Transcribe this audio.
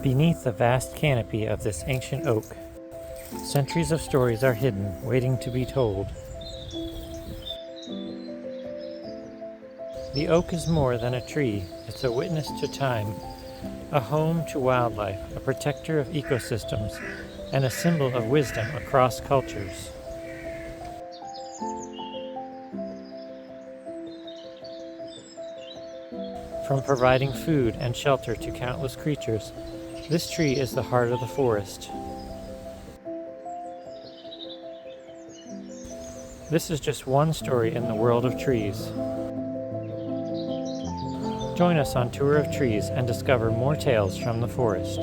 Beneath the vast canopy of this ancient oak, centuries of stories are hidden, waiting to be told. The oak is more than a tree. It's a witness to time, a home to wildlife, a protector of ecosystems, and a symbol of wisdom across cultures. From providing food and shelter to countless creatures, this tree is the heart of the forest. This is just one story in the world of trees. Join us on Tour of Trees and discover more tales from the forest.